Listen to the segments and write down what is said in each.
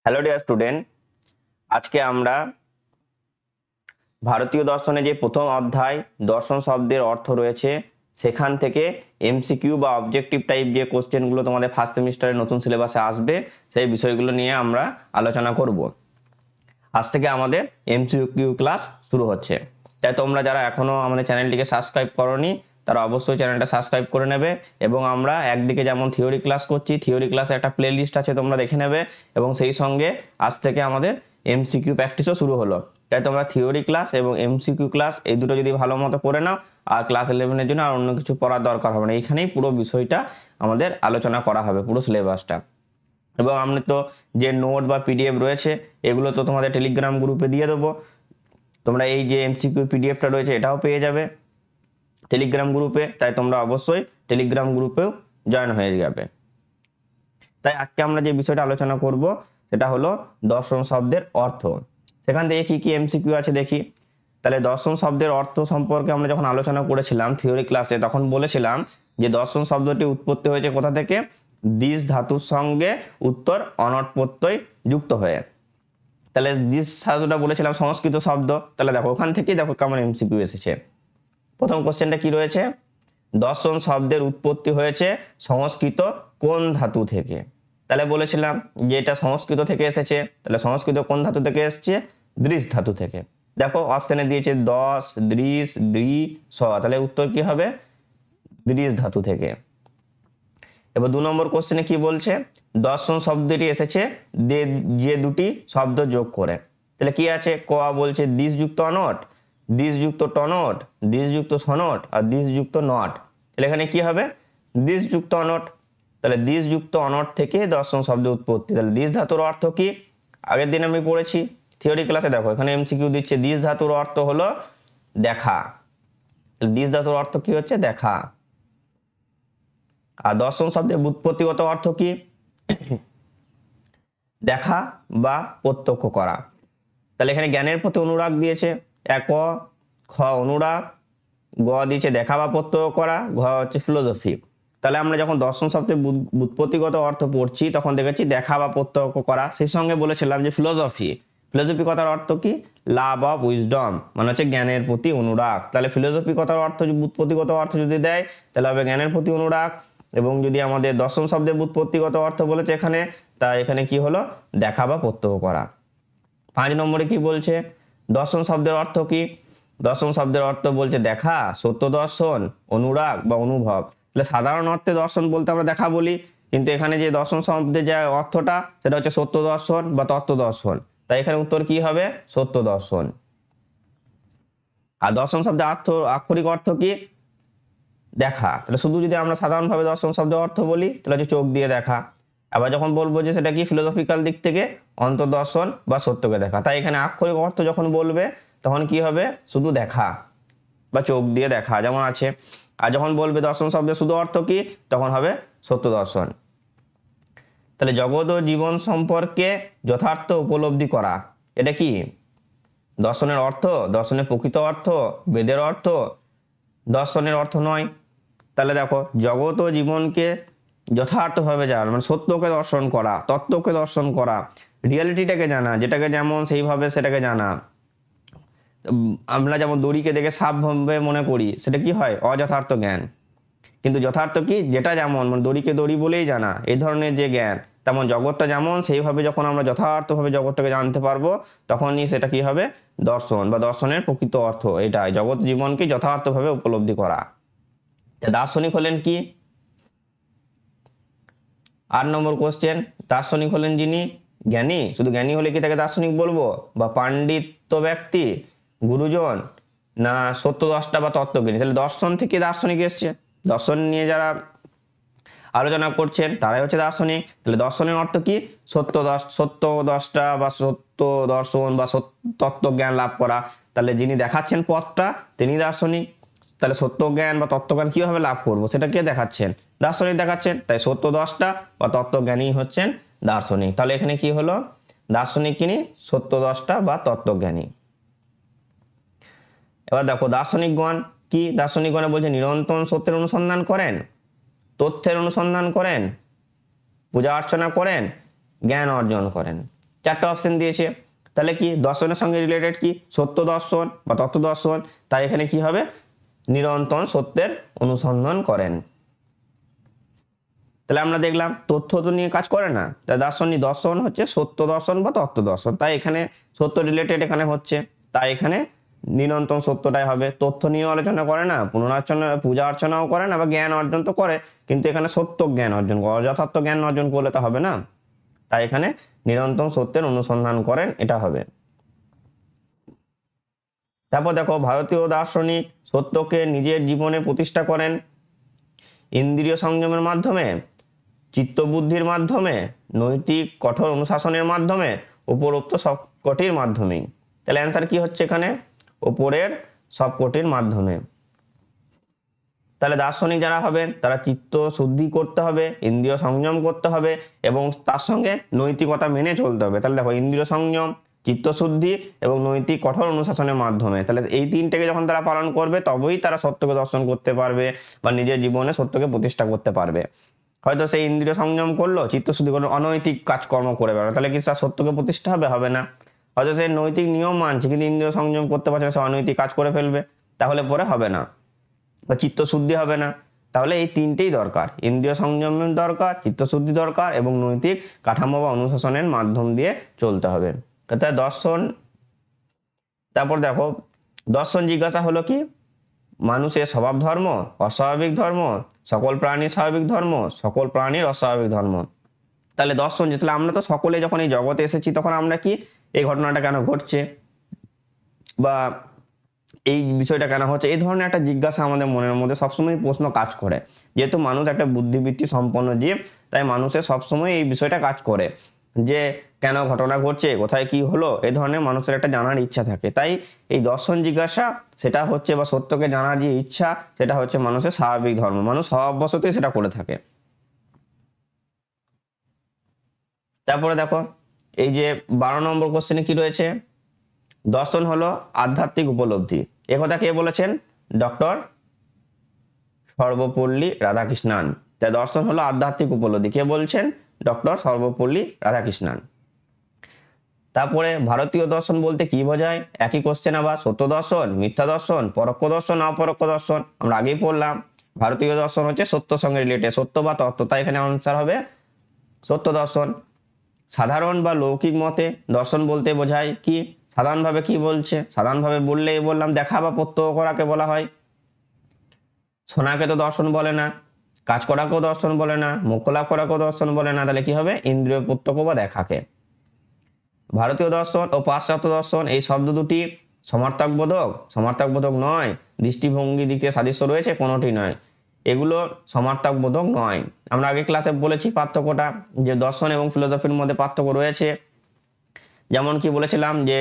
Hello dear student, আজকে আমরা ভারতীয় দর্শনে যে প্রথম অধ্যায় দর্শন শব্দের অর্থ রয়েছে সেখান থেকে এমসিকিউ বা অবজেক্টিভ টাইপ যে কোশ্চেনগুলো তোমাদের ফার্স্ট সেমিস্টারে নতুন সিলেবাসে আসবে সেই বিষয়গুলো নিয়ে আমরা আলোচনা করব। আজ থেকে আমাদের এমসিকিউ ক্লাস শুরু হচ্ছে, তাই তোমরা যারা এখনো আমাদের চ্যানেলটিকে সাবস্ক্রাইব করোনি তারা অবশ্যই চ্যানেলটা সাবস্ক্রাইব করে নেবে। এবং আমরা একদিকে যেমন থিওরি ক্লাস করছি, থিওরি ক্লাসে একটা প্লে লিস্ট আছে, তোমরা দেখে নেবে। এবং সেই সঙ্গে আজ থেকে আমাদের এমসিকিউ প্র্যাকটিসও শুরু হলো, তাই তোমরা থিওরি ক্লাস এবং এমসিকিউ ক্লাস এই দুটো যদি ভালো মতো পড়ে নাও, আর ক্লাস 11-এর জন্য আর অন্য কিছু পড়ার দরকার হবে না। এইখানেই পুরো বিষয়টা আমাদের আলোচনা করা হবে, পুরো সিলেবাসটা। এবং আমরা তো যে নোট বা পিডিএফ রয়েছে এগুলো তো তোমাদের টেলিগ্রাম গ্রুপে দিয়ে দেবো। তোমরা এই যে এমসিকিউ পিডিএফটা রয়েছে এটাও পেয়ে যাবে টেলিগ্রাম গ্রুপে, তাই তোমরা অবশ্যই টেলিগ্রাম গ্রুপেও জয়েন হয়ে যাবে। তাই আজকে আমরা যে বিষয়টা আলোচনা করব সেটা হলো দর্শন শব্দের অর্থ। সেখান থেকে কি কি এমসিকিউ আছে দেখি। তাহলে দর্শন শব্দের অর্থ সম্পর্কে আমরা যখন আলোচনা করেছিলাম থিওরি ক্লাসে, তখন বলেছিলাম যে দর্শন শব্দটি উৎপত্তি হয়েছে কোথা থেকে? দিশ ধাতুর সঙ্গে উত্তর অনট প্রত্যয় যুক্ত হয়ে। তাহলে দিশ ধাতুটা বলেছিলাম সংস্কৃত শব্দ। তাহলে দেখো ওখান থেকেই দেখো কেমন এমসিকিউ এসেছে। প্রথম কোশ্চেনটা কি রয়েছে? দর্শন শব্দের উৎপত্তি হয়েছে সংস্কৃত কোন ধাতু থেকে? তাহলে বলেছিলাম যে এটা সংস্কৃত থেকে এসেছে। তাহলে সংস্কৃত কোন ধাতু থেকে এসেছে? দৃশ ধাতু থেকে। দেখো অপশনে দিয়েছে দশ, দৃশ, দ্রি, স। তাহলে উত্তর কি হবে? দৃশ ধাতু থেকে। এবার 2 নম্বর কোশ্চেনে কি বলছে? দর্শন শব্দটি এসেছে যে দুটি শব্দ যোগ করে। তাহলে কি আছে? ক বলছে দিশযুক্ত অনট, দিশযুক্ত টনট, দিশযুক্ত সনট আর দিশযুক্ত নট। তাহলে এখানে কি হবে? দিশযুক্ত অনট। তাহলে দিশযুক্ত অনট থেকে দর্শন শব্দ উৎপত্তি। তাহলে দিশ ধাতুর অর্থ কি? আগের দিন আমি পড়েছি থিওরি ক্লাসে। দেখো এখানে এমসিকিউ দিচ্ছে দিশ ধাতুর অর্থ হলো দেখা। দিশ ধাতুর অর্থ কি হচ্ছে? দেখা। আর দর্শন শব্দের ব্যুৎপত্তিগত অর্থ কি? দেখা বা প্রত্যক্ষ করা। তাহলে এখানে জ্ঞানের প্রতি অনুরাগ দিয়েছে এক, খ অনুরাগ, গ দিয়েছে দেখা বা প্রত্যক্ষ করা, ঘ হচ্ছে ফিলোসফি। তাহলে আমরা যখন দর্শন শব্দের ব্যুৎপত্তিগত অর্থ পড়ছি তখন দেখেছি দেখা বা প্রত্যক্ষ করা। সেই সঙ্গে বলেছিলাম যে ফিলোসফি, ফিলোসফি কথার অর্থ কি? লাভ অফ উইজডম, মানে হচ্ছে জ্ঞানের প্রতি অনুরাগ। তাহলে ফিলোসফি কথার অর্থ ব্যুৎপত্তিগত অর্থ যদি দেয় তাহলে হবে জ্ঞানের প্রতি অনুরাগ। এবং যদি আমাদের দর্শন শব্দের ব্যুৎপত্তিগত অর্থ বলেছে এখানে, তা এখানে কি হলো? দেখা বা প্রত্যক্ষ করা। 5 নম্বরে কি বলছে? দর্শন শব্দের অর্থ কি? দর্শন শব্দের অর্থ বলছে দেখা, সত্য দর্শন, অনুরাগ বা অনুভব। তাহলে সাধারণ অর্থে দর্শন বলতে আমরা দেখা বলি, কিন্তু এখানে যে দর্শন শব্দের যে অর্থটা সেটা হচ্ছে সত্য দর্শন বা তত্ত্ব দর্শন। তাই এখানে উত্তর কি হবে? সত্য দর্শন। আর দর্শন শব্দের আক্ষরিক অর্থ কি? দেখা। তাহলে শুধু যদি আমরা সাধারণভাবে দর্শন শব্দের অর্থ বলি তাহলে হচ্ছে চোখ দিয়ে দেখা। আবার যখন বলবো যে সেটা কি ফিলোসফিক্যাল দিক থেকে অন্তর্দর্শন বা সত্যকে দেখা। তাই এখানে আক্ষরিক অর্থ যখন বলবে তখন কি হবে? শুধু দেখা বা চোখ দিয়ে দেখা যেমন আছে। আর যখন বলবে দর্শন শব্দের শুধু অর্থ কি, তখন হবে সত্য দর্শন। তাহলে জগৎ ও জীবন সম্পর্কে যথার্থ উপলব্ধি করা, এটা কি? দর্শনের অর্থ, দর্শনের প্রকৃত অর্থ, বেদের অর্থ, দর্শনের অর্থ নয়। তাহলে দেখো জগৎ ও জীবনকে যথার্থভাবে জানা, মানে সত্যকে দর্শন করা, তত্ত্বকে দর্শন করা, রিয়ালিটিটাকে জানা, যেটাকে যেমন সেইভাবে সেটাকে জানা। আমরা যেমন দড়িকে দেখে সাপ ভাবে মনে করি, সেটা কি হয়? অযথার্থ জ্ঞান। কিন্তু যথার্থ কি? যেটা যেমন, মানে দড়িকে দড়ি বলেই জানা, এই ধরনের যে জ্ঞান। তেমন জগৎটা যেমন সেইভাবে যখন আমরা যথার্থভাবে জগৎটাকে জানতে পারবো তখনই সেটা কি হবে? দর্শন বা দর্শনের প্রকৃত অর্থ এটাই, জগৎ জীবনকে যথার্থভাবে উপলব্ধি করা। দার্শনিক হলেন কি? 8 নম্বর কোশ্চেন, দার্শনিক হলেন যিনি জ্ঞানী। শুধু জ্ঞানী হলে কি তাকে দার্শনিক বলবো? বা পাণ্ডিত্য ব্যক্তি, গুরুজন, না সত্যদ্রষ্টা বা তত্ত্বজ্ঞানী? তাহলে দর্শন থেকে দার্শনিক এসছে, দর্শন নিয়ে যারা আলোচনা করছেন তারাই হচ্ছে দার্শনিক। তাহলে দর্শনের অর্থ কি? সত্যদ্রষ্টা বা সত্য দর্শন বা তত্ত্বজ্ঞান লাভ করা। তাহলে যিনি দেখাচ্ছেন পথটা তিনি দার্শনিক। তাহলে সত্যজ্ঞান বা তত্ত্বজ্ঞান কিভাবে লাভ করবো সেটা কে দেখাচ্ছেন? দার্শনিক দেখাচ্ছেন। তাই সত্যদ্রষ্টা বা তত্ত্বজ্ঞানী হচ্ছেন দার্শনিক। তাহলে এখানে কি হলো? দার্শনিক কিনি সত্যদ্রষ্টা বা তত্ত্বজ্ঞানী। এবার দেখো দার্শনিকগণ কি? দার্শনিকগণে বলছে নিরন্তর সত্যের অনুসন্ধান করেন, তথ্যের অনুসন্ধান করেন, পূজা অর্চনা করেন, জ্ঞান অর্জন করেন। চারটে অপশন দিয়েছে, তাহলে কি দর্শনের সঙ্গে রিলেটেড কি সত্য দর্শন বা তত্ত্ব দর্শন, তাই এখানে কি হবে নিরন্তর সত্যের অনুসন্ধান করেন। তাহলে আমরা দেখলাম তথ্য তো নিয়ে কাজ করে না, তাই দর্শন হচ্ছে সত্য দর্শন বা তত্ত্ব দর্শন, তাই এখানে সত্য রিলেটেড এখানে হচ্ছে, তাই এখানে নিরন্তর সত্যটাই হবে। তথ্য নিয়েও আলোচনা করে না, পুনরার্চনা পূজা অর্চনাও করে না বা জ্ঞান অর্জন তো করে, কিন্তু এখানে সত্য জ্ঞান অর্জন করে, যথার্থ জ্ঞান অর্জন করলে তো হবে না, তাই এখানে নিরন্তর সত্যের অনুসন্ধান করেন এটা হবে। তারপর দেখো ভারতীয় দার্শনিক সত্যকে নিজের জীবনে প্রতিষ্ঠা করেন ইন্দ্রিয় সংযমের মাধ্যমে, চিত্তবুদ্ধির মাধ্যমে, নৈতিক কঠোর অনুশাসনের মাধ্যমে, উপরোক্ত সবকটির মাধ্যমেই। তাহলে অ্যান্সার কি হচ্ছে এখানে উপরের সবকটির মাধ্যমে। তাহলে দার্শনিক যারা হবেন তারা চিত্ত শুদ্ধি করতে হবে, ইন্দ্রিয় সংযম করতে হবে এবং তার সঙ্গে নৈতিকতা মেনে চলতে হবে। তাহলে দেখো ইন্দ্রিয় সংযম, চিত্তশুদ্ধি এবং নৈতিক কঠোর অনুশাসনের মাধ্যমে, তাহলে এই তিনটেকে যখন তারা পালন করবে তবেই তারা সত্যকে দর্শন করতে পারবে বা নিজের জীবনে সত্যকে প্রতিষ্ঠা করতে পারবে। হয়তো সেই ইন্দ্রিয় সংযম করলো, চিত্তশুদ্ধি করলো, অনৈতিক কাজকর্ম করে বেড়ালো, তাহলে কি তার সত্যকে প্রতিষ্ঠা হবে? হবে না। হয়তো সে নৈতিক নিয়ম মানছে কিন্তু ইন্দ্রিয় সংযম করতে পারছে না, সে অনৈতিক কাজ করে ফেলবে, তাহলে পরে হবে না বা চিত্তশুদ্ধি হবে না। তাহলে এই তিনটেই দরকার, ইন্দ্রিয় সংযম দরকার, চিত্তশুদ্ধি দরকার এবং নৈতিক কাঠামো বা অনুশাসনের মাধ্যম দিয়ে চলতে হবে। তাই দর্শন, তারপর দেখো দর্শন জিজ্ঞাসা হলো কি মানুষের স্বভাব ধর্ম, অস্বাভাবিক ধর্ম, সকল প্রাণীর স্বাভাবিক ধর্ম, সকল প্রাণীর অস্বাভাবিক ধর্ম। তাহলে দর্শন যে, তাহলে আমরা তো সকলে যখন এই জগতে এসেছি তখন আমরা কি এই ঘটনাটা কেন ঘটছে বা এই বিষয়টা কেন হচ্ছে, এই ধরনের একটা জিজ্ঞাসা আমাদের মনের মধ্যে সবসময় প্রশ্ন কাজ করে। যেহেতু মানুষ একটা বুদ্ধিবৃত্তি সম্পন্ন জীব, তাই মানুষের সবসময় এই বিষয়টা কাজ করে যে কেন ঘটনা ঘটছে, কোথায় কি হলো, এই ধরনের মানুষের একটা জানার ইচ্ছা থাকে। তাই এই দর্শন জিজ্ঞাসা সেটা হচ্ছে বা সত্যকে জানার যে ইচ্ছা সেটা হচ্ছে মানুষের স্বাভাবিক ধর্ম, মানুষ স্বভাববশতই সেটা করে থাকে। তারপরে দেখো এই যে 12 নম্বর কোশ্চেনে কি রয়েছে, দর্শন হলো আধ্যাত্মিক উপলব্ধি। একথা কে বলেছেন? ডক্টর সর্বপল্লী রাধাকৃষ্ণান। তাই দর্শন হলো আধ্যাত্মিক উপলব্ধি, কে বলছেন? ডক্টর সর্বপল্লী রাধাকৃষ্ণান। তারপরে ভারতীয় দর্শন বলতে কি বোঝায়? একই কোশ্চেন আবার, সত্য দর্শন, মিথ্যা দর্শন, পরোক্ষ দর্শন, অপরোক্ষ দর্শন। আমরা আগেই পড়লাম ভারতীয় দর্শন হচ্ছে সত্য সঙ্গে রিলেটেড, সত্য বা তত্ত্ব, তাই এখানে আনসার হবে সত্য দর্শন। সাধারণ বা লৌকিক মতে দর্শন বলতে বোঝায় কি? সাধারণভাবে কি বলছে? সাধারণভাবে বললেই বললাম দেখা বা প্রত্যক্ষ করাকে বলা হয়। শোনাকে তো দর্শন বলে না, কাজ করাকেও দর্শন বলে না, মোক্ষ লাভ করাকেও দর্শন বলে না, তাহলে কি হবে? ইন্দ্রিয় প্রত্যক্ষ বা দেখাকে। ভারতীয় দর্শন ও পাশ্চাত্য দর্শন এই শব্দ দুটি সমার্থকবোধক? সমার্থকবোধক নয়। দৃষ্টিভঙ্গি দিক থেকে সাদৃশ্য রয়েছে? কোনোটি নয়, এগুলো সমার্থকবোধক নয়। আমরা আগে ক্লাসে বলেছি পার্থক্যটা, যে দর্শন এবং ফিলোসফির মধ্যে পার্থক্য রয়েছে। যেমন কি বলেছিলাম যে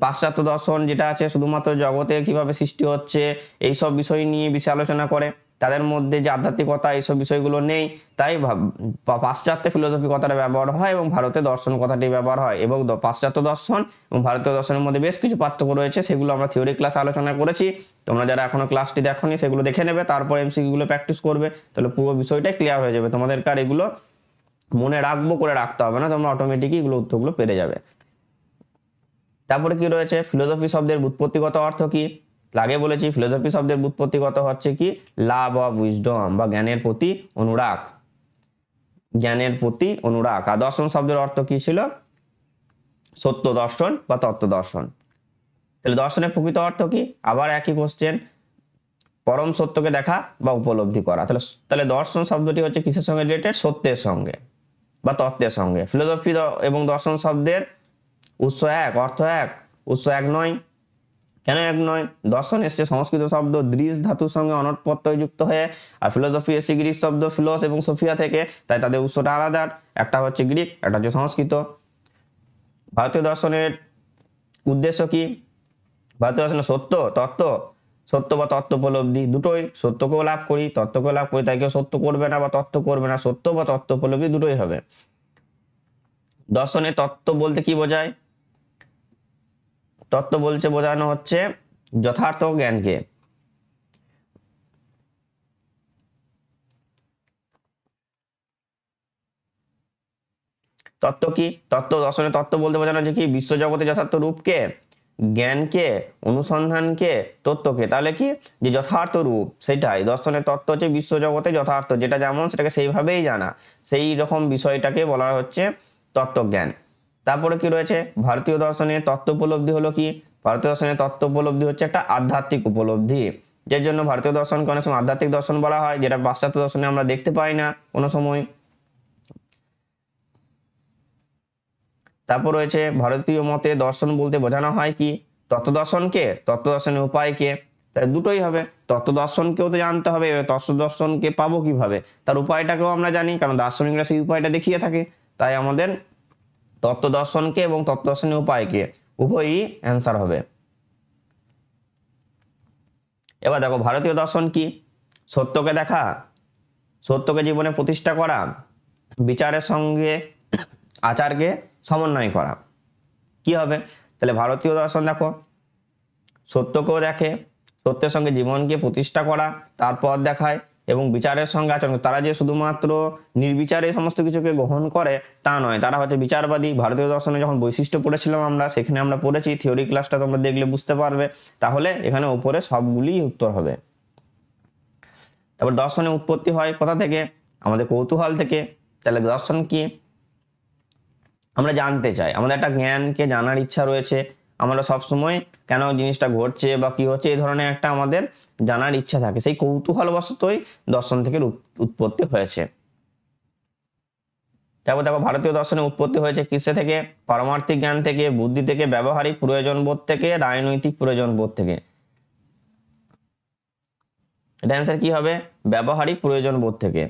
পাশ্চাত্য দর্শন যেটা আছে শুধুমাত্র জগতে কিভাবে সৃষ্টি হচ্ছে এইসব বিষয় নিয়ে বেশি আলোচনা করে, তাদের মধ্যে যে আধ্যাত্মিকতা এইসব বিষয়গুলো নেই, তাই পাশ্চাত্যে ফিলোসফি কথাটা ব্যবহার হয় এবং ভারতে দর্শন কথাটি ব্যবহার হয়। এবং পাশ্চাত্য দর্শন এবং ভারতীয় দর্শনের মধ্যে বেশ কিছু পার্থক্য রয়েছে, সেগুলো আমরা থিওরি ক্লাসে আলোচনা করেছি। তোমরা যারা এখনো ক্লাসটি দেখোনি সেগুলো দেখে নেবে, তারপর এমসিকিউ গুলো প্র্যাকটিস করবে, তাহলে পুরো বিষয়টাই ক্লিয়ার হয়ে যাবে তোমাদের। আর এগুলো মনে রাখবো করে রাখতে হবে না, তোমরা অটোমেটিকই এগুলো উত্তরগুলো পেরে যাবে। তারপরে কি রয়েছে? ফিলোসফি শব্দের ব্যুৎপত্তিগত অর্থ কি? আগে বলেছি ফিলোসফি শব্দের ব্যুৎপত্তিগত হচ্ছে কি লাভ অফ উইজডম বা জ্ঞানের প্রতি অনুরাগ, জ্ঞানের প্রতি অনুরাগ। আর দর্শন শব্দের অর্থ কি ছিল? সত্য দর্শন বা তত্ত্ব দর্শন। তাহলে দর্শনের প্রকৃত অর্থ কি? আবার একই কোশ্চেন, পরম সত্যকে দেখা বা উপলব্ধি করা। তাহলে দর্শন শব্দটি হচ্ছে কিসের সঙ্গে রিলেটেড? সত্যের সঙ্গে বা তত্ত্বের সঙ্গে। ফিলোসফি এবং দর্শন শব্দের উৎস এক, অর্থ এক, উৎস এক নয়। কেন এক নয়? দর্শন এসছে সংস্কৃত শব্দ দৃশ ধাতুর সঙ্গে অনৎপ্রত্যয় যুক্ত হয়ে, আর ফিলোসফি এসছে গ্রিক শব্দ ফিলোস এবং সোফিয়া থেকে, তাই তাদের উৎসটা আলাদা, একটা হচ্ছে গ্রিক, একটা হচ্ছে সংস্কৃত। ভারতীয় দর্শনের উদ্দেশ্য কি? ভারতীয় দর্শনের সত্য, তত্ত্ব, সত্য বা তত্ত্ব উপলব্ধি দুটোই, সত্যকেও লাভ করি তত্ত্বকেও লাভ করি, তাই কেউ সত্য করবে না বা তত্ত্ব করবে না, সত্য বা তত্ত্ব উপলব্ধি দুটোই হবে। দর্শনের তত্ত্ব বলতে কি বোঝায়? তত্ত্ব বলছে বোঝানো হচ্ছে যথার্থ জ্ঞানকে। তত্ত্ব কি? তত্ত্ব, দর্শনের তত্ত্ব বলতে বোঝানো যে কি বিশ্বজগতে যথার্থ রূপকে, জ্ঞানকে, অনুসন্ধানকে, তত্ত্বকে। তাহলে কি যে যথার্থ রূপ সেটাই দর্শনের তত্ত্ব হচ্ছে বিশ্বজগতে যথার্থ, যেটা যেমন সেটাকে সেইভাবেই জানা, সেই রকম বিষয়টাকে বলা হচ্ছে তত্ত্বজ্ঞান। তারপরে কি রয়েছে ভারতীয় দর্শনের তত্ত্ব উপলব্ধি হলো কি? ভারতীয় দর্শনের তত্ত্ব উপলব্ধি হচ্ছে একটা আধ্যাত্মিক উপলব্ধি, যার জন্য ভারতীয় দর্শনকে অনেক সময় আধ্যাত্মিক দর্শন বলা হয়, যেটা পাশ্চাত্য দর্শনে আমরা দেখতে পাই না কোনো সময়। তারপর রয়েছে ভারতীয় মতে দর্শন বলতে বোঝানো হয় কি? তত্ত্বদর্শনকে, তত্ত্বদর্শনের উপায়কে। তাই দুটোই হবে, তত্ত্বদর্শনকেও তো জানতে হবে, তত্ত্বদর্শনকে পাবো কিভাবে, তার উপায়টাকেও আমরা জানি, কারণ দার্শনিকরা সেই উপায়টা দেখিয়ে থাকে। তাই আমাদের তত্ত্বদর্শনকে এবং তত্ত্বদর্শনের উপায়কে উভয়ই অ্যান্সার হবে। এবার দেখো ভারতীয় দর্শন কি? সত্যকে দেখা, সত্যকে জীবনে প্রতিষ্ঠা করা, বিচারের সঙ্গে আচারকে সমন্বয় করা। কি হবে তাহলে ভারতীয় দর্শন? দেখো সত্যকেও দেখে, সত্যের সঙ্গে জীবনকে প্রতিষ্ঠা করা, তারপর দেখায় এবং বিচারের সঙ্গে আচরণ। তারা যে শুধুমাত্র নির্বিচারে সমস্ত কিছুকে গ্রহণ করে তা নয়, তারা হচ্ছে বিচারবাদী। ভারতীয় দর্শনে যখন বৈশিষ্ট্য পড়েছিলাম আমরা, সেখানে আমরা পড়েছি, থিওরি ক্লাসটা তোমরা দেখলে বুঝতে পারবে। তাহলে এখানে উপরে সবগুলি উত্তর হবে। তারপর দর্শনের উৎপত্তি হয় কোথা থেকে? আমাদের কৌতূহল থেকে। তাহলে দর্শন কি? আমরা জানতে চাই, আমাদের একটা জ্ঞানকে জানার ইচ্ছা রয়েছে, আমরা সবসময় কেন জিনিসটা ঘটছে বা কি হচ্ছে এই ধরনের একটা আমাদের জানার ইচ্ছা থাকে, সেই কৌতূহলবশতই দর্শন থেকে উৎপত্তি হয়েছে। তারপর দেখো ভারতীয় দর্শনের উৎপত্তি হয়েছে কিসে থেকে? পারমার্থিক জ্ঞান থেকে, বুদ্ধি থেকে, ব্যবহারিক প্রয়োজন বোধ থেকে, রাজনৈতিক প্রয়োজন বোধ থেকে। এটা অ্যান্সার কি হবে? ব্যবহারিক প্রয়োজন বোধ থেকে,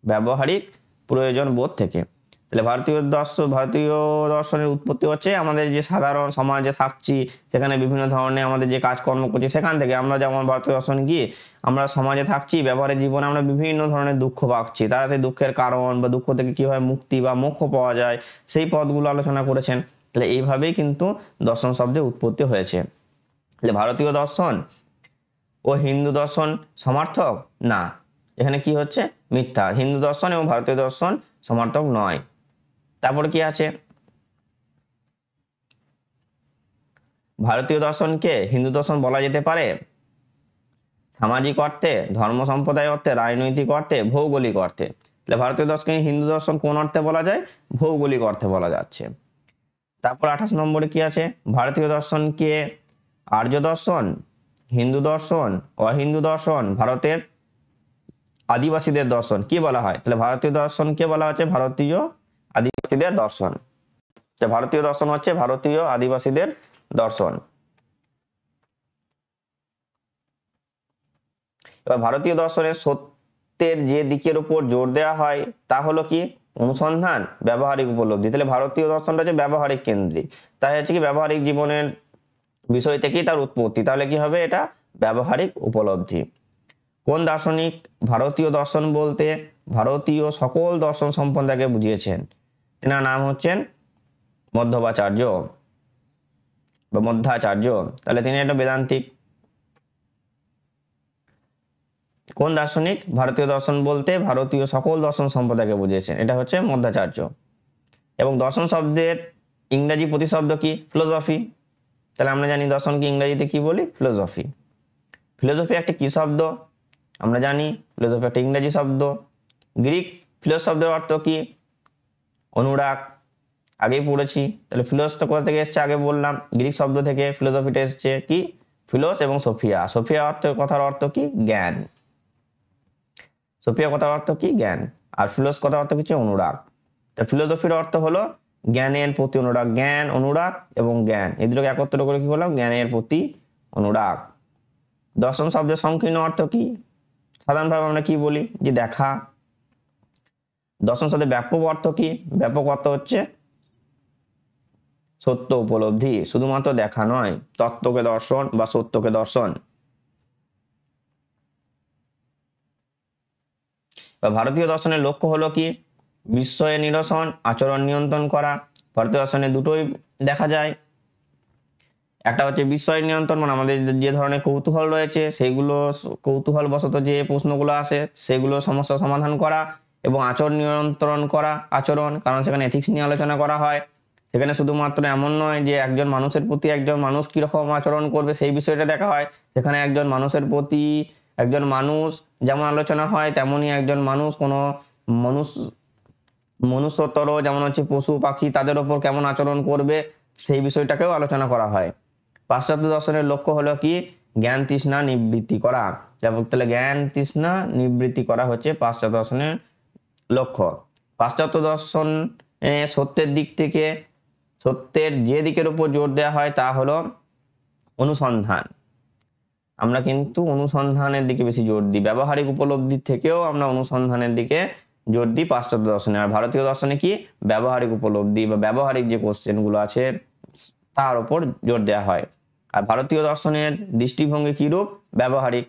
ব্যবহারিক প্রয়োজন বোধ থেকে। তাহলে ভারতীয় দর্শনের উৎপত্তি হচ্ছে আমাদের যে সাধারণ সমাজে থাকছি, সেখানে বিভিন্ন ধরনের আমাদের যে কাজকর্ম করছি সেখান থেকে। আমরা যেমন ভারতীয় দর্শন কি, আমরা সমাজে থাকছি, ব্যবহারিক জীবনে আমরা বিভিন্ন ধরনের দুঃখ পাচ্ছি, তারা সেই দুঃখের কারণ বা দুঃখ থেকে কিভাবে মুক্তি বা মোক্ষ পাওয়া যায় সেই পথগুলো আলোচনা করেছেন। তাহলে এইভাবেই কিন্তু দর্শন শব্দের উৎপত্তি হয়েছে। তাহলে ভারতীয় দর্শন ও হিন্দু দর্শন সমার্থক না, এখানে কি হচ্ছে? মিথ্যা। হিন্দু দর্শন এবং ভারতীয় দর্শন সমার্থক নয়। তারপর কি আছে? ভারতীয় দর্শনকে হিন্দু দর্শন বলা যেতে পারে সামাজিক অর্থে, ধর্ম সম্প্রদায় অর্থে, রাজনৈতিক অর্থে, ভৌগোলিক অর্থে। তাহলে ভারতীয় দর্শনকে হিন্দু দর্শন কোন অর্থে বলা যায়? ভৌগোলিক অর্থে বলা যাচ্ছে। তারপর 28 নম্বরে কি আছে? ভারতীয় দর্শনকে আর্য দর্শন, হিন্দু দর্শন, অহিন্দু দর্শন, ভারতের আদিবাসীদের দর্শন কি বলা হয়? তাহলে ভারতীয় দর্শনকে বলা হচ্ছে ভারতীয় আদিবাসীদের দর্শন। ভারতীয় দর্শন হচ্ছে ভারতীয় আদিবাসীদের দর্শন। এবার ভারতীয় দর্শনের সত্যের যে দিকের উপর জোর দেওয়া হয় তা হলো কি? অনুসন্ধান, ব্যবহারিক উপলব্ধি। তাহলে ভারতীয় দর্শনটা হচ্ছে ব্যবহারিক কেন্দ্রিক, তাই হচ্ছে কি ব্যবহারিক জীবনের বিষয় থেকেই তার উৎপত্তি। তাহলে কি হবে? এটা ব্যবহারিক উপলব্ধি। কোন দার্শনিক ভারতীয় দর্শন বলতে ভারতীয় সকল দর্শন সম্পর্কে বুঝিয়েছেন? তেনার নাম হচ্ছেন মধ্বাচার্য বা মধ্বাচার্য। তাহলে তিনি একটা বেদান্তিক। কোন দার্শনিক ভারতীয় দর্শন বলতে ভারতীয় সকল দর্শন সম্প্রদায়কে বুঝিয়েছেন? এটা হচ্ছে মধ্বাচার্য। এবং দর্শন শব্দের ইংরেজি প্রতিশব্দ কি? ফিলোসফি। তাহলে আমরা জানি দর্শনকে ইংরেজিতে কি বলি? ফিলোসফি। ফিলোসফি একটা কি শব্দ? আমরা জানি ফিলোসফি একটা ইংরেজি শব্দ। গ্রিক ফিলোস শব্দের অর্থ কি? অনুরাগ, আগেই পড়েছি। তাহলে ফিলোস তো কোথা থেকে এসছে? আগে বললাম গ্রিক শব্দ থেকে ফিলোসফিটা এসছে। কি? ফিলোস এবং সোফিয়া। সোফিয়া কথার অর্থ কি? জ্ঞান। সোফিয়া কথার অর্থ কি? জ্ঞান। আর ফিলোস কথার অর্থ কিছু অনুরাগ। তা ফিলোসফির অর্থ হলো জ্ঞানের প্রতি অনুরাগ। জ্ঞান, অনুরাগ এবং জ্ঞান এই দুটোকে একত্র করে কি বললাম? জ্ঞানের প্রতি অনুরাগ। দর্শন শব্দের সংকীর্ণ অর্থ কি? সাধারণভাবে আমরা কি বলি? যে দেখা। দর্শন শব্দের ব্যাপক অর্থ কি? ব্যাপক অর্থ হচ্ছে সত্য উপলব্ধি, শুধুমাত্র দেখা নয়, তত্ত্বকে দর্শন বা সত্যকে দর্শন। ভারতীয় দর্শনের লক্ষ্য হলো কি? বিস্ময় নিরসন, আচরণ নিয়ন্ত্রণ করা। ভারতীয় দর্শনে দুটোই দেখা যায়। একটা হচ্ছে বিস্ময় নিয়ন্ত্রণ, মানে আমাদের যে ধরনের কৌতূহল রয়েছে সেইগুলো, কৌতূহল বশত যে প্রশ্নগুলো আসে সেগুলো সমস্যা সমাধান করা। এবং আচরণ নিয়ন্ত্রণ করা আচরণ, কারণ সেখানে এথিক্স নিয়ে আলোচনা করা হয়। সেখানে শুধুমাত্র এমন নয় যে একজন মানুষের প্রতি একজন মানুষ কিরকম আচরণ করবে সেই বিষয়টা দেখা হয়, সেখানে একজন মানুষের প্রতি একজন মানুষ যেমন আলোচনা হয় তেমনই একজন মানুষ কোনো মনুষ্যতর যেমন হচ্ছে পশু পাখি তাদের ওপর কেমন আচরণ করবে সেই বিষয়টাকেও আলোচনা করা হয়। পাশ্চাত্য দর্শনের লক্ষ্য হলো কি জ্ঞান তৃষ্ণা নিবৃত্তি করা, তাহলে জ্ঞান তৃষ্ণা নিবৃত্তি করা হচ্ছে পাশ্চাত্য দর্শনের লক্ষ্য। পাশ্চাত্য দর্শন সত্যের যে দিকের উপর জোর দেওয়া হয় তা হলো অনুসন্ধান। আমরা কিন্তু অনুসন্ধানের দিকে বেশি জোর দিই, ব্যবহারিক উপলব্ধির থেকেও আমরা অনুসন্ধানের দিকে জোর দিই পাশ্চাত্য দর্শনে। আর ভারতীয় দর্শনে কি ব্যবহারিক উপলব্ধি বা ব্যবহারিক যে কোশ্চেন গুলো আছে তার উপর জোর দেওয়া হয়। আর ভারতীয় দর্শনের দৃষ্টিভঙ্গি কি রূপ? ব্যবহারিক।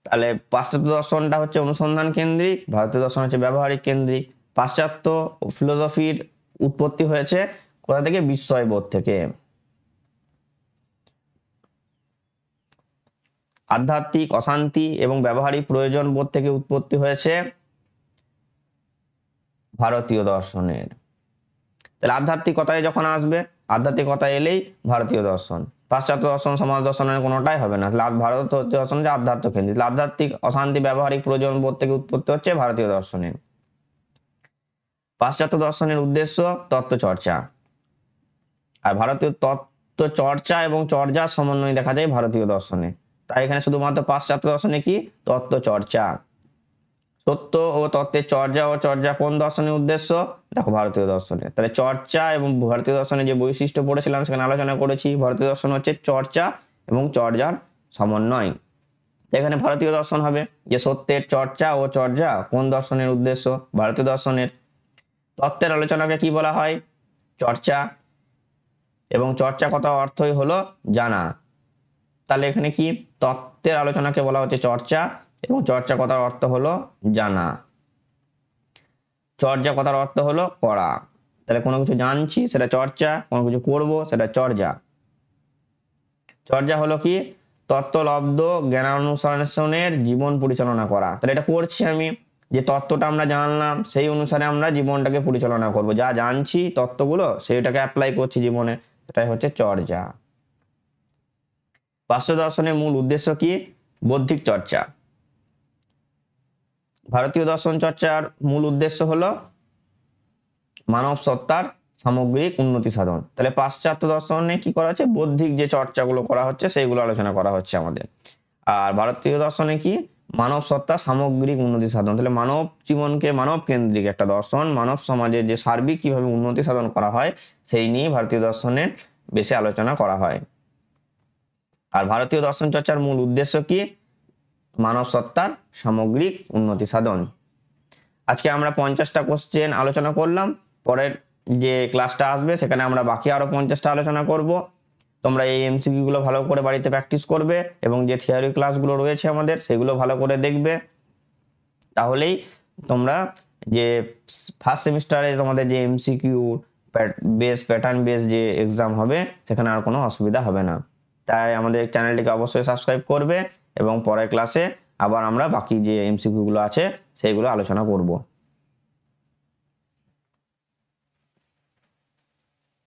তাহলে পাশ্চাত্য দর্শনটা হচ্ছে অনুসন্ধান কেন্দ্রিক, ভারতীয় দর্শন হচ্ছে ব্যবহারিক কেন্দ্রিক। পাশ্চাত্য ফিলোসফির উৎপত্তি হয়েছে কোথা থেকে? বিস্ময়বোধ থেকে। আধ্যাত্মিক অশান্তি এবং ব্যবহারিক প্রয়োজন বোধ থেকে উৎপত্তি হয়েছে ভারতীয় দর্শনের। তাহলে আধ্যাত্মিকতায় যখন আসবে, আধ্যাত্মিকতায় এলেই ভারতীয় দর্শন। পাশ্চাত্য দর্শন সমাজ দর্শনের কোনোটাই হবে না। ভারতীয় দর্শন যে আধ্যাত্ম কেন্দ্রিক, আধ্যাত্মিক অশান্তি ব্যবহারিক প্রয়োজন বোধ থেকে উৎপত্তি হচ্ছে ভারতীয় দর্শনের। পাশ্চাত্য দর্শনের উদ্দেশ্য তত্ত্ব চর্চা, আর ভারতীয় তত্ত্ব চর্চা এবং চর্যার সমন্বয় দেখা যায় ভারতীয় দর্শনে। তাই এখানে শুধুমাত্র পাশ্চাত্য দর্শনে কি তত্ত্ব চর্চা, সত্য ও তত্ত্বের চর্যা কোন দর্শনের উদ্দেশ্য? দেখো ভারতীয় দর্শনে। তাহলে চর্চা এবং ভারতীয় দর্শনের যে বৈশিষ্ট্য পড়েছিলাম সেখানে আলোচনা করেছি। ভারতীয় দর্শন হচ্ছে চর্চা এবং চর্যার সমন্বয়। এখানে ভারতীয় দর্শন হবে যে সত্যের চর্চা ও চর্যা কোন দর্শনের উদ্দেশ্য? ভারতীয় দর্শনের। তত্ত্বের আলোচনাকে কি বলা হয়? চর্চা। এবং চর্চা কথা অর্থই হলো জানা। তাহলে এখানে কি তত্ত্বের আলোচনাকে বলা হচ্ছে চর্চা এবং চর্চা কথার অর্থ হলো জানা, চর্যা কথার অর্থ হলো করা। তাহলে কোনো কিছু জানছি সেটা চর্চা, কোনো কিছু করব সেটা চর্যা। চর্যা হলো কি তত্ত্বলব্ধ জ্ঞানানুশাসনের জীবন পরিচালনা করা। তাহলে এটা করছি আমি, যে তত্ত্বটা আমরা জানলাম সেই অনুসারে আমরা জীবনটাকে পরিচালনা করব, যা জানছি তত্ত্বগুলো সেইটাকে অ্যাপ্লাই করছি জীবনে, এটাই হচ্ছে চর্যা। পাশ্চাত্য দর্শনের মূল উদ্দেশ্য কি? বৌদ্ধিক চর্চা। ভারতীয় দর্শন চর্চার মূল উদ্দেশ্য হলো মানব সত্তার সামগ্রিক উন্নতি সাধন। তাহলে পাশ্চাত্য দর্শনে কি করা হচ্ছে? বৌদ্ধিক যে চর্চাগুলো করা হচ্ছে সেইগুলো আলোচনা করা হচ্ছে আমাদের। আর ভারতীয় দর্শনে কি মানব সত্তা সামগ্রিক উন্নতি সাধন। তাহলে মানব জীবনকে মানব কেন্দ্রিক একটা দর্শন, মানব সমাজের যে সার্বিক কিভাবে উন্নতি সাধন করা হয় সেই নিয়ে ভারতীয় দর্শনের বেশি আলোচনা করা হয়। আর ভারতীয় দর্শন চর্চার মূল উদ্দেশ্য কি? মানব সত্তার সামগ্রিক উন্নতি সাধন। আজকে আমরা 50টা কোশ্চেন আলোচনা করলাম। পরের যে ক্লাসটা আসবে সেখানে আমরা বাকি আরো 50টা আলোচনা করব। তোমরা এই এমসিকিউ গুলো ভালো করে বাড়িতে প্র্যাকটিস করবে এবং যে থিওরি ক্লাসগুলো রয়েছে আমাদের সেগুলো ভালো করে দেখবে। তাহলেই তোমরা যে ফার্স্ট সেমিস্টারে তোমাদের যে এমসিকিউ বেস প্যাটার্ন বেস যে এক্সাম হবে সেখানে আর কোনো অসুবিধা হবে না। তাই আমাদের চ্যানেলটিকে অবশ্যই সাবস্ক্রাইব করবে এবং পরের ক্লাসে আবার আমরা বাকি যে এমসিকিউ গুলো আছে সেইগুলো আলোচনা করব।